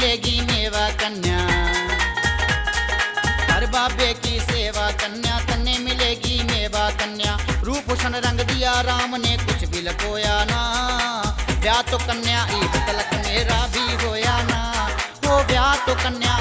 मिलेगी मेवा कन्या। हर बाबे की सेवा कन्या, तन्ने मिलेगी मेवा कन्या। रूप हुसन रंग दिया राम ने, कुछ भी लकोया ना। ब्याह तो कन्या ईद तलक मेरा भी होया ना, वो ब्याह तो कन्या